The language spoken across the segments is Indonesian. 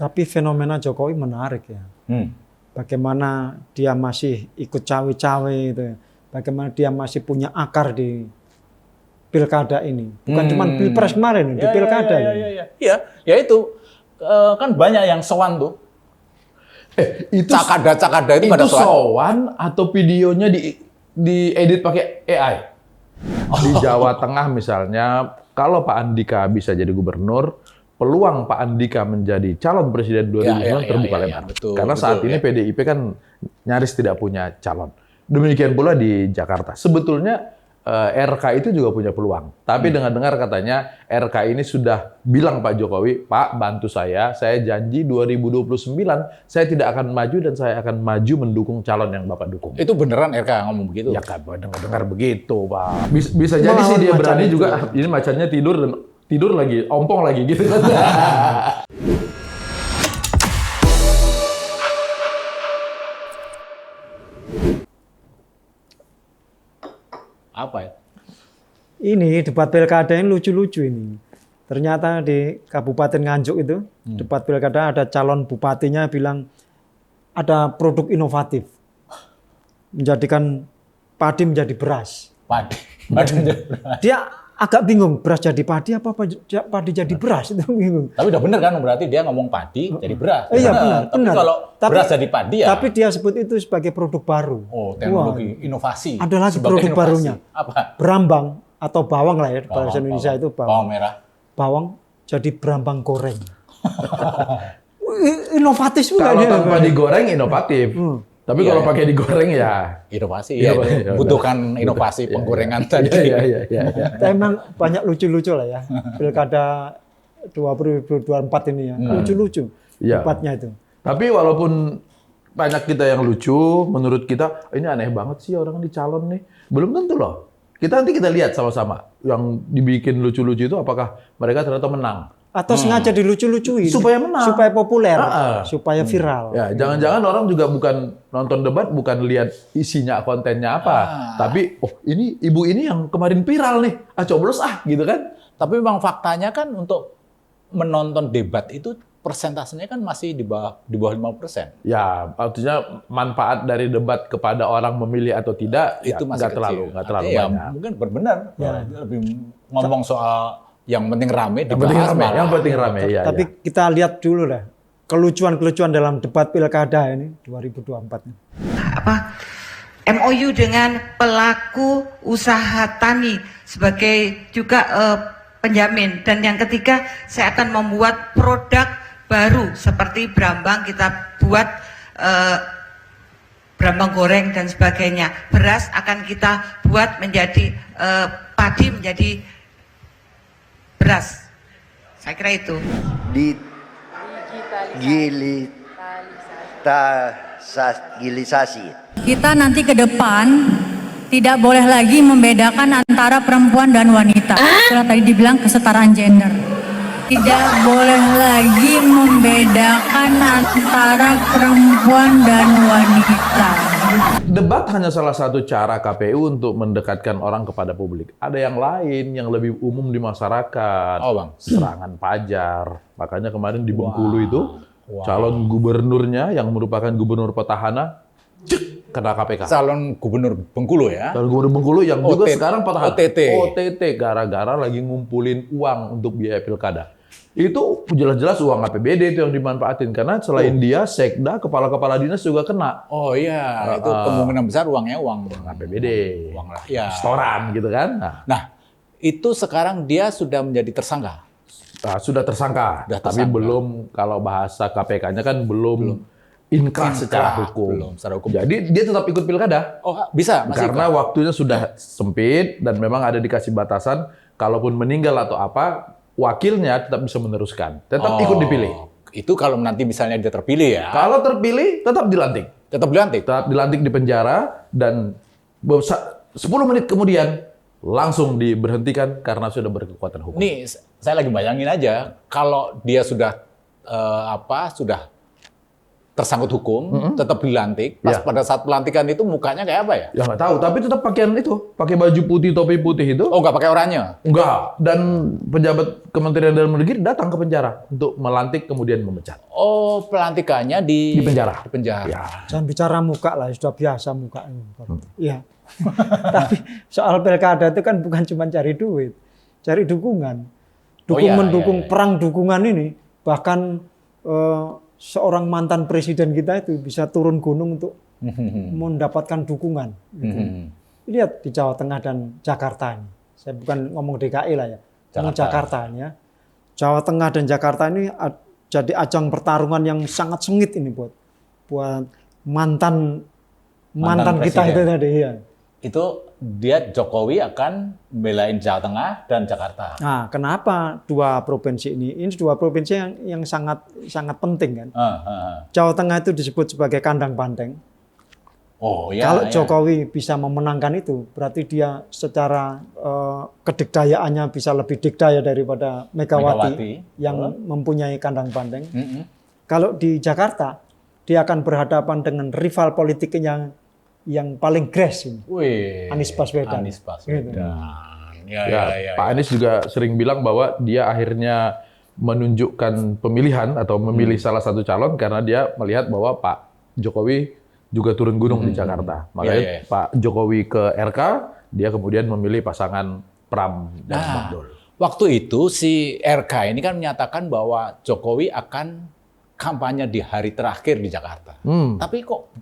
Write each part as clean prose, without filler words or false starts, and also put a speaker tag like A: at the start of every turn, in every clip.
A: Tapi fenomena Jokowi menarik ya. Bagaimana dia masih ikut cawe-cawe itu ya. Bagaimana dia masih punya akar di pilkada ini. Bukan cuma pilpres kemarin, di pilkada.
B: Iya, ya itu kan banyak yang sowan tuh.
C: Itu
B: Cakada itu pada sowan.
C: sowan atau videonya diedit pakai AI? Di Jawa Tengah misalnya, kalau Pak Andika bisa jadi gubernur, peluang Pak Andika menjadi calon presiden 2009 terbuka lebar. Karena saat ini PDIP kan nyaris tidak punya calon. Demikian pula di Jakarta. Sebetulnya RK itu juga punya peluang. Tapi dengar-dengar katanya RK ini sudah bilang Pak Jokowi, Pak bantu saya janji 2029 saya tidak akan maju dan saya akan maju mendukung calon yang Bapak dukung.
B: Itu beneran RK ngomong begitu?
C: Ya kan, dengar begitu Pak. Bisa jadi sih dia berani juga, ini macannya tidur lagi, ompong lagi gitu kan.
B: Apa ya?
A: Ini debat pilkada ini lucu-lucu ini. Ternyata di Kabupaten Nganjuk itu, debat pilkada ada calon bupatinya bilang ada produk inovatif. Menjadikan padi menjadi beras.
B: Padi menjadi beras.
A: Dia agak bingung, beras jadi padi apa padi jadi beras, itu bingung.
B: Tapi udah bener kan, berarti dia ngomong padi jadi beras.
A: Iya benar.
B: Tapi kalau beras jadi padi ya.
A: Tapi dia sebut itu sebagai produk baru.
B: Oh, teknologi inovasi.
A: Ada lagi
B: Sebagai
A: produk
B: inovasi.
A: barunya.
B: Apa?
A: Berambang atau bawang lah ya, bahasa Indonesia itu bawang.
B: Bawang merah.
A: Bawang jadi berambang goreng. Inovatif juga.
C: Kalau tanpa digoreng inovatif. Tapi kalau pakai digoreng ya
B: inovasi. Ya, butuhkan inovasi penggorengan tadi.
A: Iya. Emang banyak lucu-lucu lah ya. Pilkada 2024 ini ya. Lucu-lucu debatnya itu.
C: Tapi walaupun banyak kita yang lucu, menurut kita ini aneh banget sih orang di calon nih. Belum tentu loh. Nanti kita lihat sama-sama. Yang dibikin lucu-lucu itu apakah mereka ternyata menang.
A: Atau sengaja dilucu-lucuin.
C: Supaya menang.
A: Supaya populer. Supaya viral.
C: Ya, jangan-jangan orang juga bukan nonton debat, bukan lihat isinya, kontennya apa. Tapi, ini ibu ini yang kemarin viral nih. Coblos gitu kan.
B: Tapi memang faktanya kan untuk menonton debat itu persentasenya kan masih di bawah 5%.
C: Ya, artinya manfaat dari debat kepada orang memilih atau tidak
B: itu masih
C: nggak terlalu
B: ya,
C: banyak.
B: mungkin benar. Ya. Lebih ngomong soal yang penting rame,
C: yang penting rame. Ya,
A: tapi kita lihat dulu lah kelucuan-kelucuan dalam debat pilkada ini 2024.
D: MOU dengan pelaku usaha tani sebagai juga penjamin, dan yang ketiga saya akan membuat produk baru seperti berambang, kita buat berambang goreng dan sebagainya. Beras akan kita buat menjadi padi menjadi beras. Saya kira itu.
E: Digitalisasi.
F: Kita nanti ke depan tidak boleh lagi membedakan antara perempuan dan wanita. Sudah tadi dibilang kesetaraan gender. Tidak boleh lagi membedakan antara perempuan dan wanita.
C: Debat hanya salah satu cara KPU untuk mendekatkan orang kepada publik. Ada yang lain yang lebih umum di masyarakat.
B: Bang.
C: Serangan pajar. Makanya kemarin di Bengkulu itu calon gubernurnya yang merupakan gubernur petahana kena KPK.
B: Calon gubernur Bengkulu ya.
C: Calon gubernur Bengkulu yang juga sekarang petahana.
B: OTT
C: gara-gara lagi ngumpulin uang untuk biaya pilkada. Itu jelas-jelas uang APBD itu yang dimanfaatin, karena selain dia, sekda, kepala-kepala dinas juga kena.
B: Oh iya, itu kemungkinan besar uangnya uang
C: APBD,
B: uang rakyat,
C: setoran gitu kan.
B: Nah, itu sekarang dia sudah menjadi tersangka.
C: Sudah tersangka, tapi belum, kalau bahasa KPK-nya kan belum inkrah secara hukum. Jadi dia tetap ikut pilkada.
B: Oh bisa, masih
C: karena waktunya sudah sempit dan memang ada dikasih batasan, kalaupun meninggal atau apa, wakilnya tetap bisa meneruskan, tetap ikut dipilih.
B: Itu kalau nanti misalnya dia terpilih ya.
C: Kalau terpilih, tetap dilantik. Tetap dilantik di penjara, dan 10 menit kemudian langsung diberhentikan karena sudah berkekuatan hukum.
B: Nih, saya lagi bayangin aja, kalau dia sudah sudah tersangkut hukum, tetap dilantik. Pas pada saat pelantikan itu mukanya kayak apa ya?
C: Ya nggak tahu, tapi tetap pakaian itu, pakai baju putih, topi putih itu.
B: Oh, nggak pakai oranye?
C: Enggak. Dan pejabat Kementerian Dalam Negeri datang ke penjara untuk melantik kemudian memecat.
B: Oh, pelantikannya di
C: penjara.
B: Di penjara.
C: Ya.
A: Jangan bicara muka lah, sudah biasa muka ini. Iya. Tapi soal pilkada itu kan bukan cuma cari duit, cari dukungan. Mendukung perang dukungan ini, bahkan seorang mantan presiden kita itu bisa turun gunung untuk mendapatkan dukungan. Gitu. Lihat di Jawa Tengah dan Jakarta ini. Saya bukan ngomong DKI lah ya, ngomong Jakarta ini ya. Jawa Tengah dan Jakarta ini jadi ajang pertarungan yang sangat sengit ini buat mantan kita itu tadi ya.
B: Itu dia Jokowi akan belain Jawa Tengah dan Jakarta.
A: Nah, kenapa dua provinsi ini? Ini dua provinsi yang sangat penting kan. Jawa Tengah itu disebut sebagai kandang banteng.
B: Oh ya.
A: Kalau Jokowi bisa memenangkan itu, berarti dia secara kedikdayaannya bisa lebih dikdaya daripada Megawati yang mempunyai kandang banteng. Kalau di Jakarta, dia akan berhadapan dengan rival politiknya yang paling gres ini. Anies Baswedan.
B: Anies Baswedan.
C: Ya, Pak Anies juga sering bilang bahwa dia akhirnya menunjukkan pemilihan atau memilih salah satu calon karena dia melihat bahwa Pak Jokowi juga turun gunung di Jakarta. Makanya Pak Jokowi ke RK, dia kemudian memilih pasangan Pram dan Bagdul.
B: Waktu itu si RK ini kan menyatakan bahwa Jokowi akan kampanye di hari terakhir di Jakarta. Tapi kok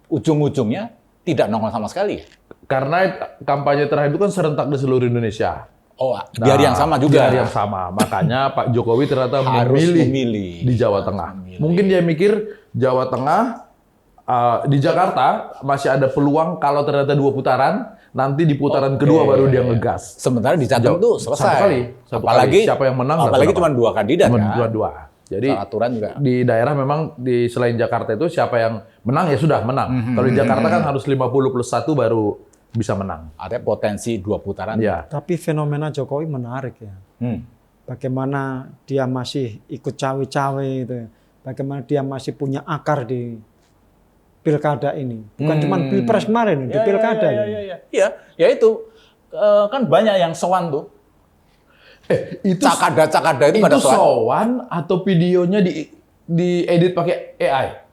B: ujung-ujungnya tidak nongol sama sekali ya?
C: Karena kampanye terakhir itu kan serentak di seluruh Indonesia.
B: Oh, di hari yang sama juga.
C: Di hari yang sama. Makanya Pak Jokowi ternyata
B: harus
C: memilih di Jawa Tengah. Mungkin dia mikir Jawa Tengah, di Jakarta masih ada peluang kalau ternyata 2 putaran, nanti di putaran kedua baru dia ngegas.
B: Sementara di Jateng tuh selesai.
C: Satu
B: apalagi
C: kali. Siapa yang menang?
B: Apalagi cuma 2 kandidat kan?
C: Cuma 2. Jadi
B: aturan juga.
C: Di daerah memang selain Jakarta itu siapa yang menang ya sudah menang. Kalau di Jakarta kan harus 50+1 baru bisa menang.
B: Artinya potensi 2 putaran.
C: Ya.
A: Tapi fenomena Jokowi menarik ya. Bagaimana dia masih ikut cawe-cawe itu. Bagaimana dia masih punya akar di pilkada ini. Bukan cuma pilpres kemarin, di pilkada.
B: Iya, ya itu. Kan banyak yang sowan tuh.
C: Itu
B: Cakada itu pada
C: sowan atau videonya diedit pakai AI?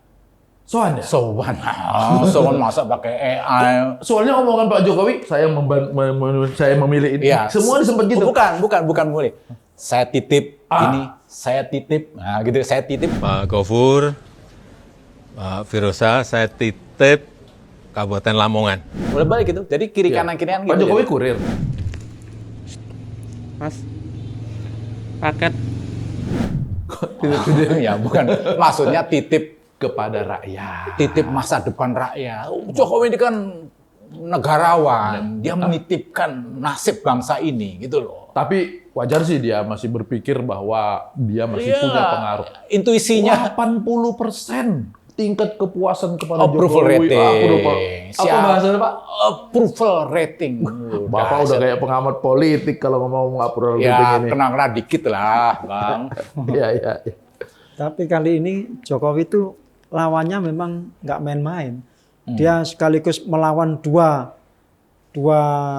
C: Sowan ya?
B: Sowan. Sowan masa pakai AI.
C: Soalnya omongan Pak Jokowi, saya memilih ini.
B: Ya,
C: semua disebut gitu.
B: Bukan boleh. Saya titip ini, saya titip. Nah, gitu, saya titip.
E: Pak Gofur, Pak Firosa, saya titip Kabupaten Lamongan.
B: Boleh balik gitu. Jadi kiri kanan kirian gitu.
C: Pak Jokowi kurir.
G: Mas, paket.
B: Ya bukan. Maksudnya titip
C: Kepada rakyat.
B: Titip masa depan rakyat. Jokowi ini kan negarawan. Dia menitipkan nasib bangsa ini gitu loh.
C: Tapi wajar sih dia masih berpikir bahwa dia masih punya pengaruh.
B: Intuisinya
C: 80% tingkat kepuasan kepada
B: approval
C: Jokowi.
B: rating.
C: Apa bahasanya Pak?
B: Approval rating.
C: Bapak udah kayak pengamat politik kalau ngomong approval rating
B: Ya,
C: ini.
B: kena dikit lah, Bang.
C: Iya.
A: Tapi kali ini Jokowi itu lawannya memang nggak main-main. Dia sekaligus melawan dua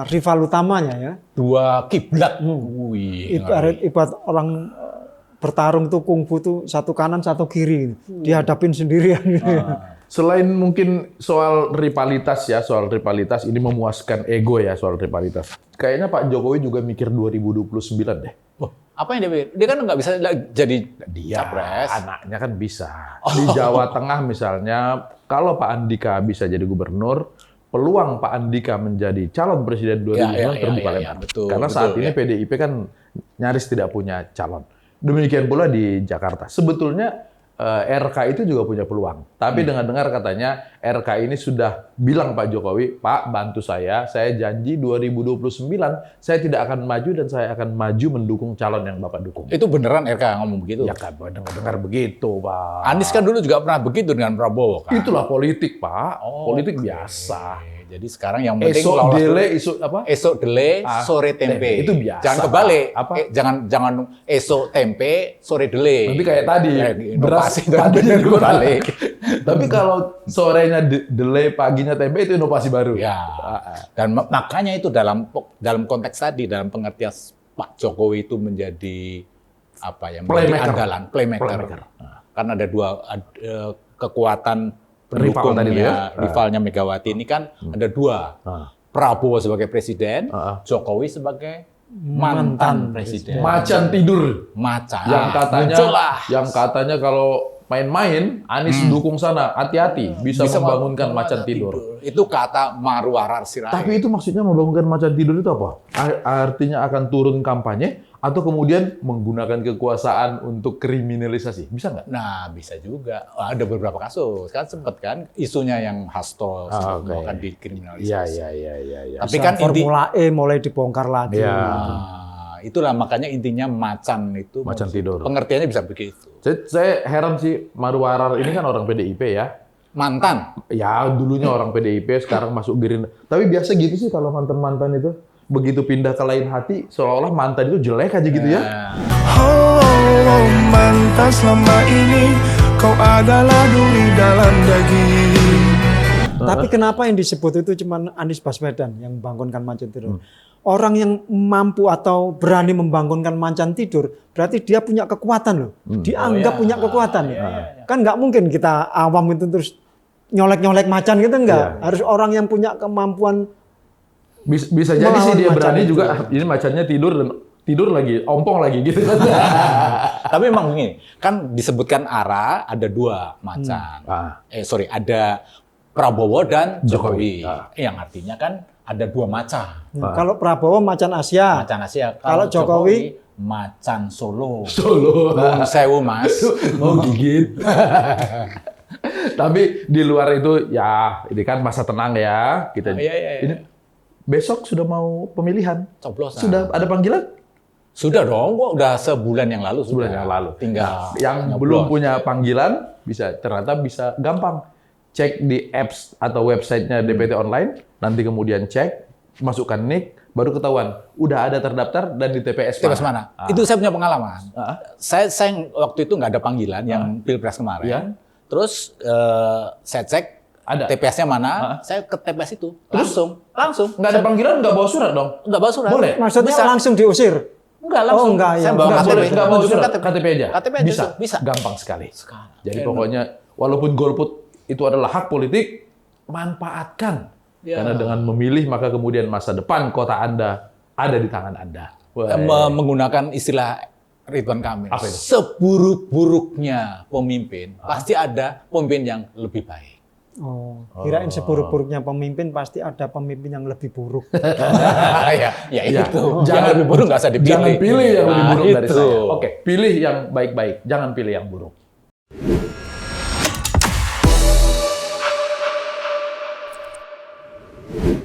A: rival utamanya ya.
B: 2 kiblat.
A: Ibarat orang bertarung tuh kungfu tuh satu kanan satu kiri, dihadapin sendirian.
C: Selain mungkin soal rivalitas ini memuaskan ego ya soal rivalitas. Kayaknya Pak Jokowi juga mikir 2029 deh.
B: Apa yang dia pikir? Dia kan nggak bisa jadi capres.
C: Anaknya kan bisa. Di Jawa Tengah misalnya, kalau Pak Andika bisa jadi gubernur, peluang Pak Andika menjadi calon presiden 2029 terbuka lebar. Karena saat ini PDIP kan nyaris tidak punya calon. Demikian pula di Jakarta. Sebetulnya RK itu juga punya peluang. Tapi dengar-dengar katanya RK ini sudah bilang Pak Jokowi, Pak bantu saya janji 2029 saya tidak akan maju dan saya akan maju mendukung calon yang Bapak dukung.
B: Itu beneran RK ngomong begitu?
C: Ya kan, dengar begitu Pak.
B: Anies kan dulu juga pernah begitu dengan Prabowo kan?
C: Itulah politik Pak, politik biasa.
B: Jadi sekarang yang penting
C: Esok dele,
B: esok dele, sore tempe.
C: Itu biasa.
B: Jangan kebalik.
C: Apa?
B: Jangan esok tempe, sore dele.
C: Nanti kayak tadi,
B: Beras tadi kebalik.
C: Tapi kalau sorenya delay, paginya tempe itu inovasi baru.
B: Ya. Dan makanya itu dalam konteks tadi, dalam pengertian Pak Jokowi itu menjadi apa ya? Menjadi
C: Playmaker.
B: andalan, playmaker. Karena ada dua kekuatan
C: Rival tadi itu ya?
B: rivalnya Megawati ini kan ada dua. Prabowo sebagai presiden, Jokowi sebagai mantan presiden.
C: Macan tidur.
B: Macan.
C: Muncullah. Yang katanya kalau main-main, Anies dukung sana. Hati-hati, bisa membangunkan macan tidur.
B: Itu kata Marwarar Sirait.
C: Tapi itu maksudnya membangunkan macan tidur itu apa? Artinya akan turun kampanye atau kemudian menggunakan kekuasaan untuk kriminalisasi? Bisa nggak?
B: Nah, bisa juga. Ada beberapa kasus. Kan sempat kan isunya yang Hasto akan dikriminalisasi.
C: Iya.
B: Tapi kan
A: Formula E mulai dibongkar lagi.
C: Iya.
B: Itulah makanya intinya macan itu.
C: Macan tidur.
B: Pengertiannya bisa begitu.
C: Saya heran sih, Marwarar ini kan orang PDIP ya.
B: Mantan.
C: Ya, dulunya orang PDIP, sekarang masuk Gerindra. Tapi biasa gitu sih kalau mantan-mantan itu. Begitu pindah ke lain hati, seolah-olah mantan itu jelek aja gitu ya.
H: Oh, mantan selama ini kau adalah duri dalam daging.
A: Tapi kenapa yang disebut itu cuma Anies Baswedan yang membangunkan macan tidur? Orang yang mampu atau berani membangunkan macan tidur, berarti dia punya kekuatan loh. Dianggap punya kekuatan. Kan nggak mungkin kita awam itu terus nyolek-nyolek macan gitu enggak. Harus orang yang punya kemampuan.
C: Bisa jadi sih dia berani
A: itu.
C: juga. Ini macannya tidur lagi, ompong lagi gitu kan.
B: Tapi memang begini, kan disebutkan ada dua macan. Ada Prabowo dan Jokowi. Yang artinya kan ada dua macan.
A: Kalau Prabowo macan Asia.
B: Macan Asia.
A: Kalau Jokowi
B: macan Solo.
C: Nuwun
B: sewu, Mas.
C: Mau gigit. Tapi di luar itu ya ini kan masa tenang ya. Kita ini besok sudah mau pemilihan.
B: Coblosan.
C: Sudah ada panggilan?
B: Sudah dong, kok udah sebulan yang lalu.
C: Sebulan yang lalu.
B: Tinggal
C: yang
B: nyoblos.
C: belum punya panggilan ternyata bisa gampang. Cek di apps atau websitenya DPT Online, nanti kemudian cek, masukkan nick, baru ketahuan. Udah ada terdaftar dan di TPS
B: mana? Itu saya punya pengalaman. Saya waktu itu nggak ada panggilan yang Pilpres kemarin. Terus saya cek ada TPS-nya mana, saya ke TPS itu. Langsung.
C: Nggak ada panggilan, nggak bawa surat dong?
B: Nggak bawa surat.
C: Boleh?
A: Maksudnya langsung diusir?
B: Enggak, langsung.
A: Enggak,
B: Saya
A: ya.
B: bawa
C: Nggak
B: KTP.
C: boleh, nggak bawa surat,
B: KTP.
C: KTP aja?
B: KTP aja bisa.
C: Gampang sekali. Jadi pokoknya, walaupun golput itu adalah hak politik, manfaatkan. Karena dengan memilih, maka kemudian masa depan kota Anda ada di tangan Anda.
B: Menggunakan istilah Ridwan Kamil. Seburuk-buruknya pemimpin, pasti ada pemimpin yang lebih baik.
A: Kirain seburuk-buruknya pemimpin pasti ada pemimpin yang lebih buruk.
B: ya itu. Yang lebih buruk nggak usah dipilih.
C: Jangan pilih yang lebih buruk dari
B: itu.
C: saya. Oke, pilih yang baik-baik. Jangan pilih yang buruk.